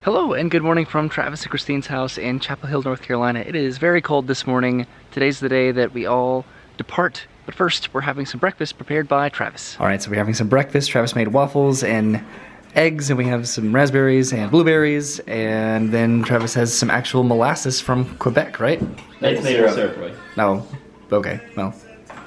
Hello and good morning from Travis and Christine's house in Chapel Hill, North Carolina. It is very cold this morning. Today's the day that we all depart. But first, we're having some breakfast prepared by Travis. All right, so we're having some breakfast. Travis made waffles and eggs, and we have some raspberries and blueberries, and then Travis has some actual molasses from Quebec, right? Maple syrup, right? No. Okay, well,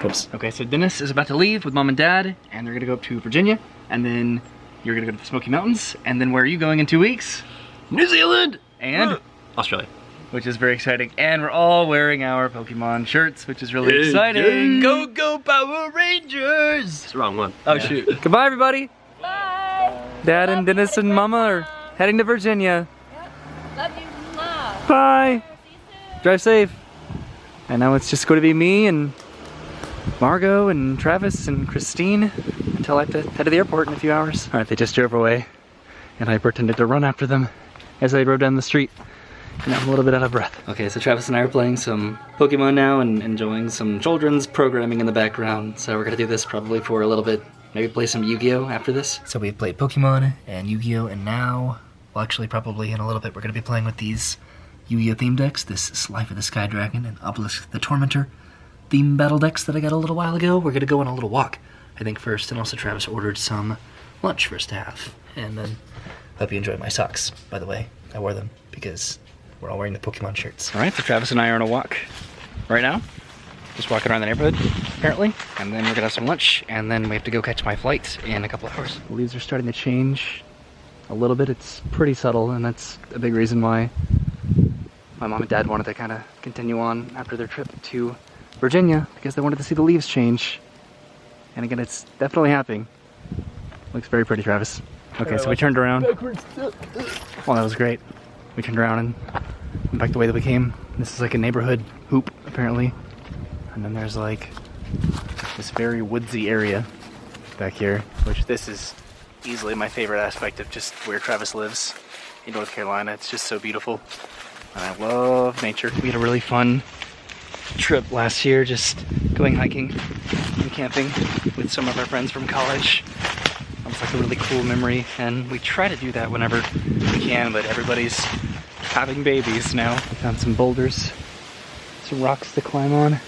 whoops. Okay, so Dennis is about to leave with Mom and Dad, and they're gonna go up to Virginia, and then you're gonna go to the Smoky Mountains, and then where are you going in 2 weeks? New Zealand and Australia, which is very exciting, and we're all wearing our Pokemon shirts, which is really exciting. Go, go, Power Rangers! It's the wrong one. Oh, shoot. Goodbye, everybody. Bye. Dad and Dennis and Mama are heading to Virginia. Yep. Love you. Mwah. Bye. See you soon. Drive safe. And now it's just going to be me and Margot and Travis and Christine until I have to head to the airport in a few hours. All right, they just drove away, and I pretended to run after them as they drove down the street. And I'm a little bit out of breath. Okay, so Travis and I are playing some Pokemon now and enjoying some children's programming in the background. So we're gonna do this probably for a little bit. Maybe play some Yu-Gi-Oh after this. So we played Pokemon and Yu-Gi-Oh, and now, well, actually probably in a little bit, we're gonna be playing with these Yu-Gi-Oh theme decks, this Slife of the Sky Dragon and Obelisk the Tormentor theme battle decks that I got a little while ago. We're gonna go on a little walk, I think, first, and also Travis ordered some lunch for us to have. And then, hope you enjoyed my socks, by the way. I wore them because we're all wearing the Pokemon shirts. All right, so Travis and I are on a walk right now. Just walking around the neighborhood, apparently. And then we're gonna have some lunch, and then we have to go catch my flight in a couple of hours. The leaves are starting to change a little bit. It's pretty subtle, and that's a big reason why my mom and dad wanted to kind of continue on after their trip to Virginia, because they wanted to see the leaves change. And again, it's definitely happening. Looks very pretty, Travis. Okay, so we turned around. Well, that was great. We turned around and went back the way that we came. This is like a neighborhood hoop, apparently. And then there's like this very woodsy area back here, which this is easily my favorite aspect of just where Travis lives in North Carolina. It's just so beautiful. And I love nature. We had a really fun trip last year, just going hiking and camping with some of our friends from college. It's like a really cool memory, and we try to do that whenever we can, but everybody's having babies now. We found some boulders, some rocks to climb on.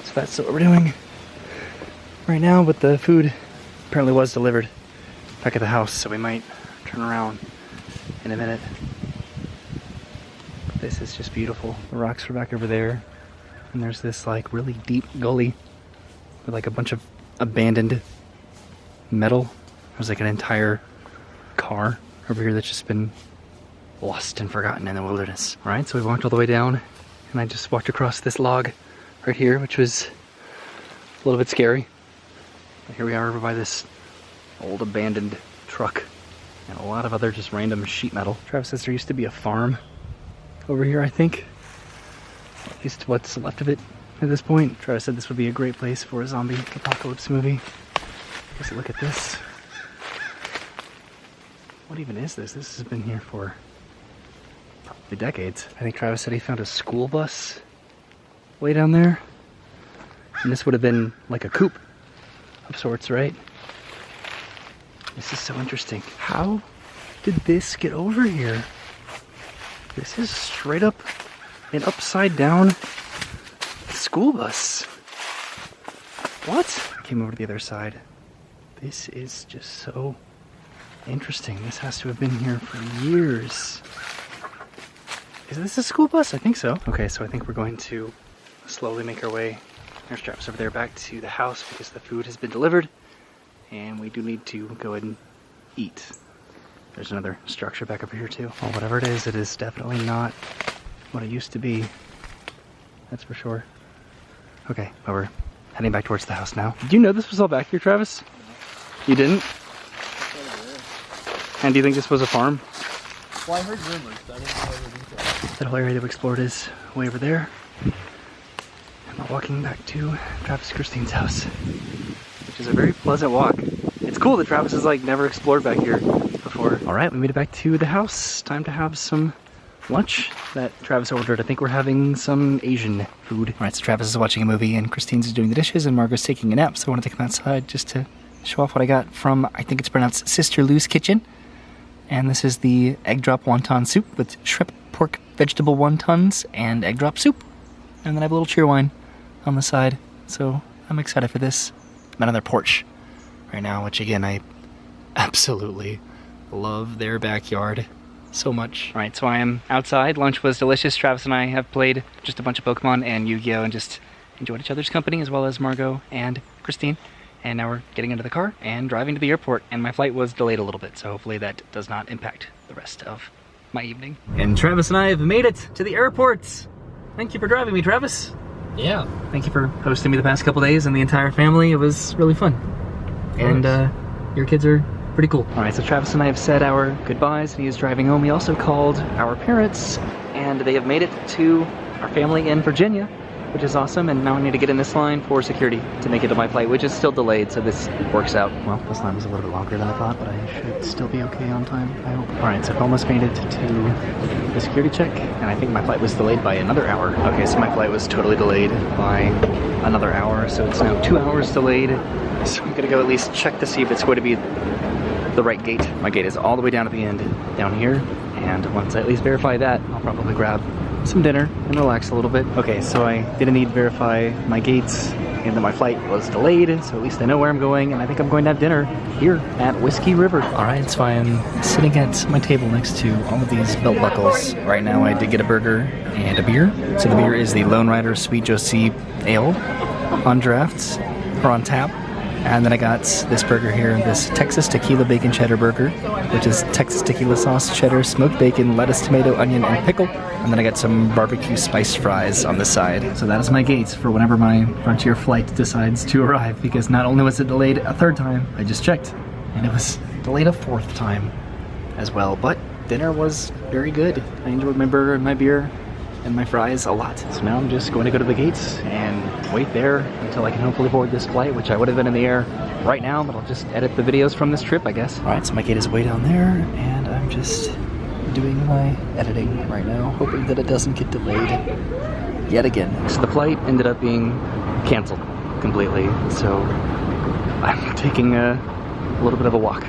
So that's what we're doing right now, but the food apparently was delivered back at the house, so we might turn around in a minute. But this is just beautiful. The rocks are back over there, and there's this like really deep gully with like a bunch of abandoned metal. There's like an entire car over here that's just been lost and forgotten in the wilderness. All right, so we walked all the way down, and I just walked across this log right here, which was a little bit scary. But here we are over by this old abandoned truck and a lot of other just random sheet metal. Travis says there used to be a farm over here, I think. At least what's left of it at this point. Travis said this would be a great place for a zombie apocalypse movie. Just look at this. What even is this? This has been here for probably decades. I think Travis said he found a school bus way down there. And this would have been like a coop of sorts, right? This is so interesting. How did this get over here? This is straight up an upside down school bus. What? Came over to the other side. This is just so interesting. This has to have been here for years. Is this a school bus? I think so. Okay, so I think we're going to slowly make our way, there's Travis over there, back to the house because the food has been delivered and we do need to go ahead and eat. There's another structure back over here too. Well, whatever it is definitely not what it used to be. That's for sure. Okay, well, we're heading back towards the house now. Did you know this was all back here, Travis? You didn't? And do you think this was a farm? Well, I heard rumors, but I didn't know the details. That whole area that we explored is way over there. And we're walking back to Travis and Christine's house, which is a very pleasant walk. It's cool that Travis has like never explored back here before. All right, we made it back to the house. Time to have some lunch that Travis ordered. I think we're having some Asian food. All right, so Travis is watching a movie and Christine's doing the dishes and Margot's taking a nap. So I want to take them outside just to show off what I got from, I think it's pronounced Sister Lou's Kitchen. And this is the egg drop wonton soup with shrimp, pork, vegetable wontons, and egg drop soup. And then I have a little cheer wine on the side. So I'm excited for this. I'm out on their porch right now, which again, I absolutely love their backyard so much. All right, so I am outside. Lunch was delicious. Travis and I have played just a bunch of Pokemon and Yu-Gi-Oh! And just enjoyed each other's company, as well as Margot and Christine. And now we're getting into the car and driving to the airport. And my flight was delayed a little bit, so hopefully that does not impact the rest of my evening. And Travis and I have made it to the airport. Thank you for driving me, Travis. Yeah. Thank you for hosting me the past couple days and the entire family. It was really fun. And your kids are pretty cool. All right, so Travis and I have said our goodbyes. He is driving home. He also called our parents, and they have made it to our family in Virginia, which is awesome. And now I need to get in this line for security to make it to my flight, which is still delayed, so this works out. Well, this line was a little bit longer than I thought, but I should still be okay on time, I hope. All right, so I've almost made it to the security check, and I think my flight was delayed by another hour. Okay, so my flight was totally delayed by another hour, so it's now 2 hours delayed. So I'm gonna go at least check to see if it's going to be the right gate. My gate is all the way down at the end, down here, and once I at least verify that, I'll probably grab some dinner and relax a little bit. Okay, so I didn't need to verify my gates and that my flight was delayed, so at least I know where I'm going, and I think I'm going to have dinner here at Whiskey River. All right, so I am sitting at my table next to all of these belt buckles. Right now I did get a burger and a beer. So the beer is the Lone Rider Sweet Josie Ale on draft, or on tap. And then I got this burger here, this Texas Tequila Bacon Cheddar Burger, which is Texas Tequila Sauce, cheddar, smoked bacon, lettuce, tomato, onion, and pickle. And then I got some barbecue spiced fries on the side. So that is my gate for whenever my Frontier flight decides to arrive, because not only was it delayed a third time, I just checked, and it was delayed a fourth time as well. But dinner was very good. I enjoyed my burger and my beer and my fries a lot. So now I'm just going to go to the gates and wait there until I can hopefully board this flight, which I would have been in the air right now, but I'll just edit the videos from this trip, I guess. All right, so my gate is way down there, and I'm just doing my editing right now, hoping that it doesn't get delayed yet again. So the flight ended up being canceled completely, so I'm taking a little bit of a walk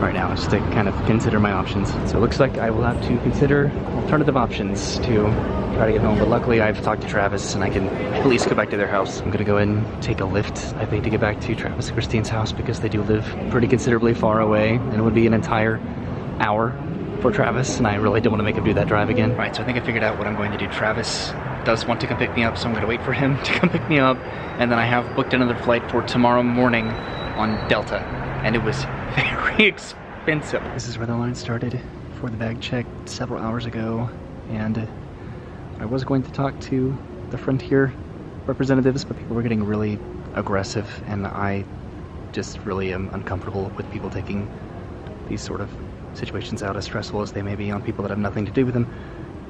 right now just to kind of consider my options. So it looks like I will have to consider alternative options to try to get home, but luckily I've talked to Travis and I can at least go back to their house. I'm gonna go and take a Lyft, I think, to get back to Travis and Christine's house, because they do live pretty considerably far away, and it would be an entire hour for Travis, and I really don't want to make him do that drive again. All right, so I think I figured out what I'm going to do. Travis does want to come pick me up, so I'm gonna wait for him to come pick me up, and then I have booked another flight for tomorrow morning on Delta, and it was very expensive. This is where the line started for the bag check several hours ago, and I was going to talk to the Frontier representatives, but people were getting really aggressive, and I just really am uncomfortable with people taking these sort of situations out, as stressful as they may be, on people that have nothing to do with them.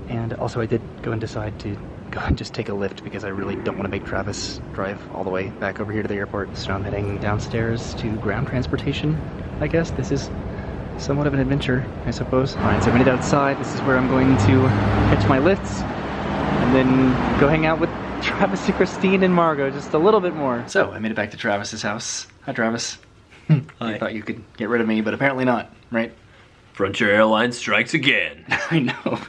And also I did go and decide to go and just take a Lyft, because I really don't want to make Travis drive all the way back over here to the airport. So I'm heading downstairs to ground transportation, I guess. This is somewhat of an adventure, I suppose. All right, so I made it outside. This is where I'm going to catch my lifts and then go hang out with Travis and Christine and Margot just a little bit more. So I made it back to Travis's house. Hi, Travis. Hi. I thought you could get rid of me, but apparently not, right? Frontier Airlines strikes again. I know.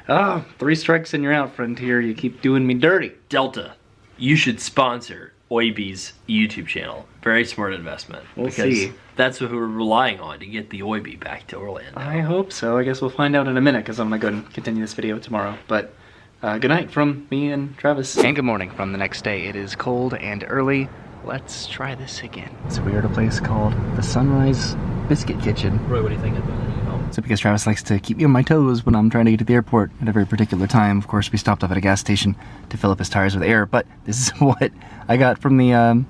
Oh, 3 strikes and you're out, Frontier. You keep doing me dirty. Delta, you should sponsor oyby's YouTube channel. Very smart investment. We'll because see. That's what we're relying on to get the oyby back to Orlando. I hope so. I guess we'll find out in a minute, because I'm going to go and continue this video tomorrow. But good night from me and Travis. And good morning from the next day. It is cold and early. Let's try this again. So we are at a place called the Sunrise Biscuit Kitchen. Roy, what do you think of it? So because Travis likes to keep me on my toes when I'm trying to get to the airport at a very particular time, of course we stopped off at a gas station to fill up his tires with air, but this is what I got from the,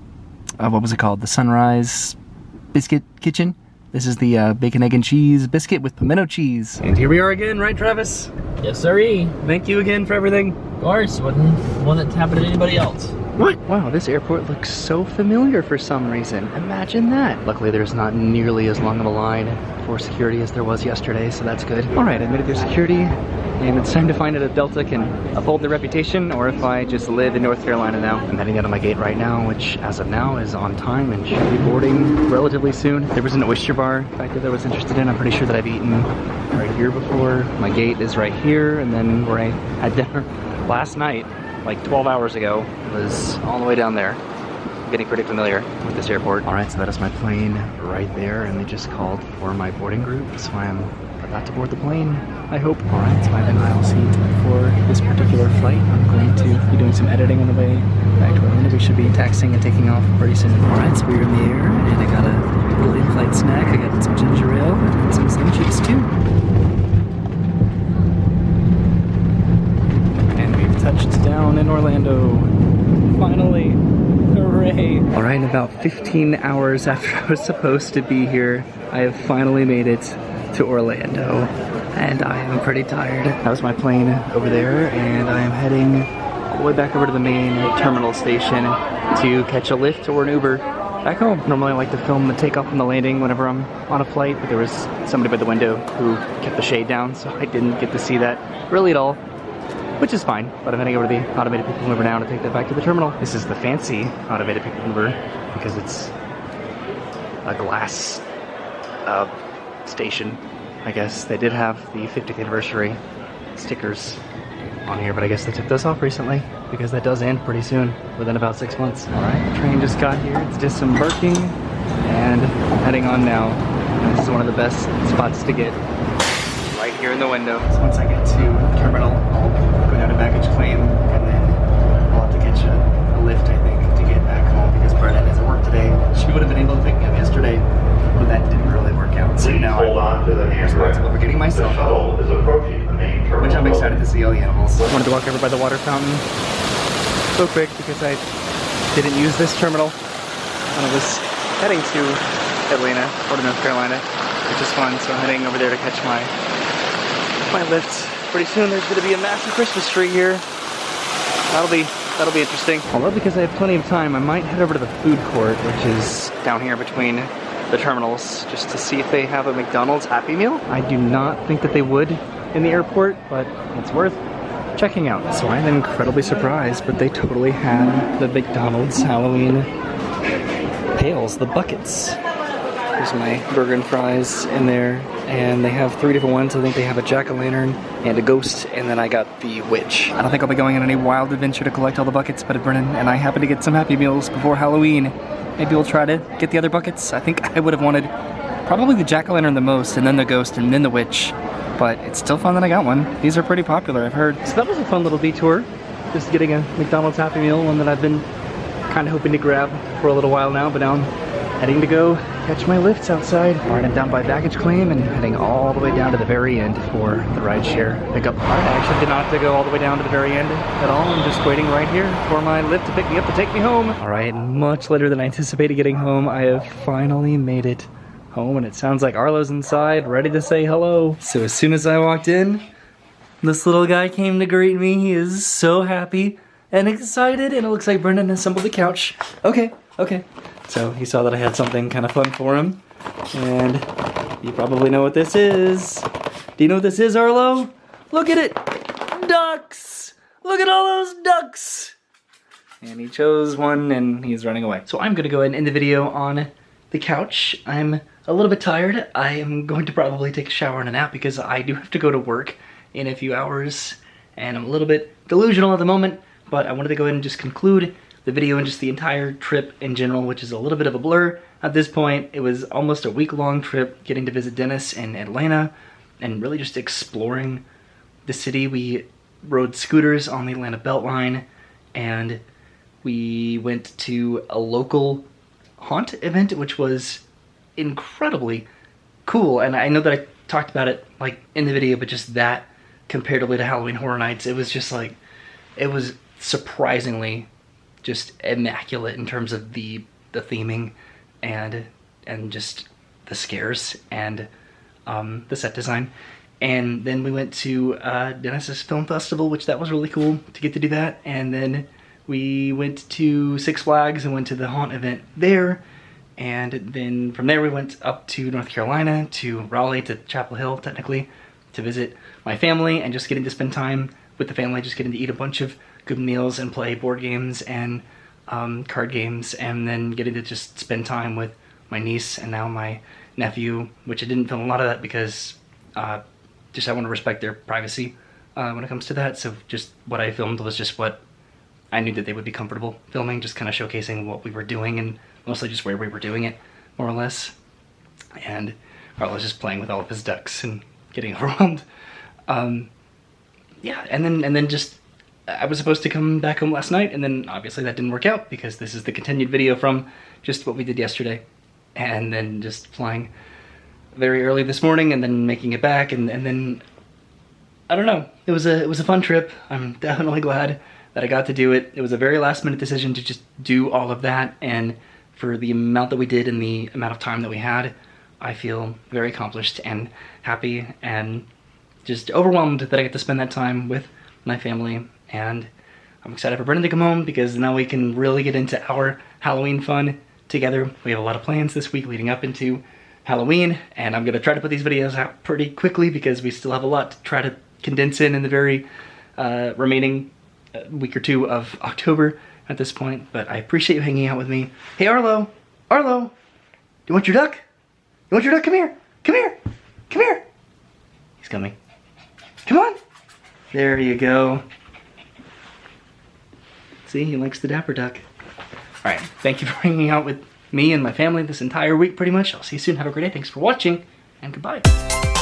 what was it called? The Sunrise Biscuit Kitchen. This is the bacon, egg, and cheese biscuit with pimento cheese. And here we are again, right, Travis? Yes, sirree. Thank you again for everything. Of course, wouldn't want it to happen to anybody else. What? Wow, this airport looks so familiar for some reason. Imagine that. Luckily, there's not nearly as long of a line for security as there was yesterday, so that's good. All right, I made it through security, and it's time to find out if Delta can uphold their reputation or if I just live in North Carolina now. I'm heading out of my gate right now, which as of now is on time and should be boarding relatively soon. There was an oyster bar back there that I was interested in. I'm pretty sure that I've eaten right here before. My gate is right here, and then where I had dinner last night, like 12 hours ago, was all the way down there. I'm getting pretty familiar with this airport. All right, so that is my plane right there, and they just called for my boarding group, so I am about to board the plane, I hope. All right, so I have an aisle seat for this particular flight. I'm going to be doing some editing on the way back to Orlando. We should be taxiing and taking off pretty soon. All right, so we're in the air, and I got a little in-flight snack. I got some ginger ale and some Slim Chips too. Touched down in Orlando. Finally. Hooray. Alright, about 15 hours after I was supposed to be here, I have finally made it to Orlando. And I am pretty tired. That was my plane over there, and I am heading all the way back over to the main terminal station to catch a Lyft or an Uber back home. Normally I like to film the takeoff and the landing whenever I'm on a flight, but there was somebody by the window who kept the shade down, so I didn't get to see that really at all. Which is fine, but I'm heading over to the automated people mover now to take that back to the terminal. This is the fancy automated people mover because it's a glass station, I guess. They did have the 50th anniversary stickers on here, but I guess they took those off recently because that does end pretty soon, within about 6 months. All right, the train just got here. It's disembarking, and I'm heading on now. And this is one of the best spots to get, right here in the window. So once I get to the terminal, I'll go down to baggage claim, and then I'll have to catch a Lyft, I think, to get back home because Brennan is at work today. She would have been able to pick me up yesterday, but that didn't really work out. So now I'm responsible for getting myself home, which I'm excited to see all the animals. I wanted to walk over by the water fountain so quick because I didn't use this terminal when I was heading to Atlanta, or to North Carolina, which is fun. So I'm heading over there to catch my Lyft. Pretty soon there's going to be a massive Christmas tree here. That'll be interesting. Although because I have plenty of time, I might head over to the food court, which is down here between the terminals, just to see if they have a McDonald's Happy Meal. I do not think that they would in the airport, but it's worth checking out. So I'm incredibly surprised, but they totally had the McDonald's Halloween pails, the buckets. There's my burger and fries in there, and they have 3 different ones. I think they have a jack-o'-lantern and a ghost, and then I got the witch. I don't think I'll be going on any wild adventure to collect all the buckets, but if Brennan and I happen to get some Happy Meals before Halloween, maybe we'll try to get the other buckets. I think I would have wanted probably the jack-o'-lantern the most, and then the ghost, and then the witch, but it's still fun that I got one. These are pretty popular, I've heard. So that was a fun little detour, just getting a McDonald's Happy Meal, one that I've been kind of hoping to grab for a little while now, but now I'm heading to go catch my Lyfts outside. All right, I'm down by baggage claim and heading all the way down to the very end for the rideshare pickup. All right, I actually did not have to go all the way down to the very end at all. I'm just waiting right here for my Lyft to pick me up to take me home. All right, much later than I anticipated getting home, I have finally made it home, and it sounds like Arlo's inside, ready to say hello. So as soon as I walked in, this little guy came to greet me. He is so happy and excited, and it looks like Brendan assembled the couch. Okay. So he saw that I had something kind of fun for him, and you probably know what this is. Do you know what this is, Arlo? Look at it! Ducks! Look at all those ducks! And he chose one, and he's running away. So I'm gonna go ahead and end the video on the couch. I'm a little bit tired. I am going to probably take a shower and a nap because I do have to go to work in a few hours, and I'm a little bit delusional at the moment, but I wanted to go ahead and just conclude the video and just the entire trip in general, which is a little bit of a blur at this point. It was almost a week-long trip getting to visit Dennis in Atlanta and really just exploring the city. We rode scooters on the Atlanta Beltline, and we went to a local haunt event, which was incredibly cool. And I know that I talked about it like in the video, but just that comparatively to Halloween Horror Nights, it was just like, it was surprisingly just immaculate in terms of the theming and just the scares and the set design. And then we went to Dennis's Film Festival, which that was really cool to get to do that. And then we went to Six Flags and went to the Haunt event there. And then from there we went up to North Carolina, to Raleigh, to Chapel Hill, technically, to visit my family and just getting to spend time with the family, just getting to eat a bunch of good meals and play board games and card games, and then getting to just spend time with my niece and now my nephew, which I didn't film a lot of that because just I want to respect their privacy when it comes to that. So just what I filmed was just what I knew that they would be comfortable filming, just kind of showcasing what we were doing and mostly just where we were doing it, more or less. And Carl was just playing with all of his ducks and getting overwhelmed. Yeah, and then just I was supposed to come back home last night, and then obviously that didn't work out because this is the continued video from just what we did yesterday, and then just flying very early this morning, and then making it back, and then I don't know. It was a fun trip. I'm definitely glad that I got to do it. It was a very last minute decision to just do all of that, and for the amount that we did and the amount of time that we had, I feel very accomplished and happy and just overwhelmed that I get to spend that time with my family. And I'm excited for Brendan to come home because now we can really get into our Halloween fun together. We have a lot of plans this week leading up into Halloween, and I'm gonna try to put these videos out pretty quickly because we still have a lot to try to condense in the very remaining week or two of October at this point. But I appreciate you hanging out with me. Hey Arlo, Arlo, you want your duck? You want your duck? Come here, come here, come here. He's coming. Come on. There you go. See, he likes the dapper duck. All right, thank you for hanging out with me and my family this entire week pretty much. I'll see you soon. Have a great day. Thanks for watching, and goodbye.